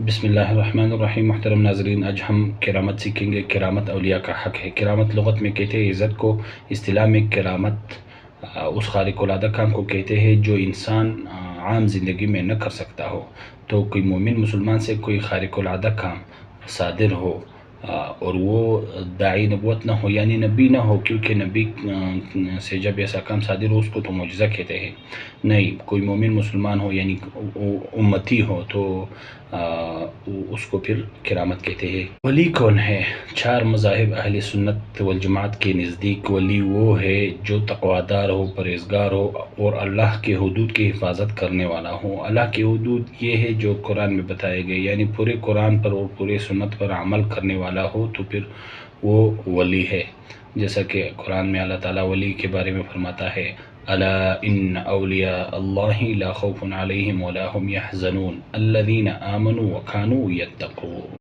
بسم اللہ الرحمن الرحیم۔ محترم ناظرین، آج ہم کرامت سیکھیں گے۔ کرامت اولیاء کا حق ہے۔ کرامت لغت میں کہتے ہیں عزت کو۔ اصطلاح میں کرامت اس خارق العادہ کام کو کہتے ہیں جو انسان عام زندگی میں نہ کر سکتا ہو۔ تو کوئی مومن مسلمان سے کوئی خارق العادہ کام صادر ہو اور وہ داعی نبوت نہ ہو، یعنی نبی نہ ہو، کیونکہ نبی سے جب ایسا کام صادر ہو اس کو تو معجزہ کہتے ہیں۔ نہیں، کوئی مومن مسلمان ہو یعنی امتی ہو تو اس کو پھر کرامت کہتے ہیں۔ ولی کون ہے؟ چار مذاہب اہل سنت والجماعت کے نزدیک ولی وہ ہے جو تقوادار ہو، پرہیزگار ہو اور اللہ کے حدود کی حفاظت کرنے والا ہو۔ اللہ کے حدود یہ ہے جو قرآن میں بتائے گئے، یعنی پورے قرآن پر اور پورے سنت پر عمل کرنے والا ہو تو پھر وہ ولی ہے۔ جیسا کہ قرآن میں اللہ تعالیٰ ولی کے بارے میں فرماتا ہے، الا ان اولیاء اللہ لا خوف علیہم ولا هم يحزنون الذین آمنوا وكانوا يتقون۔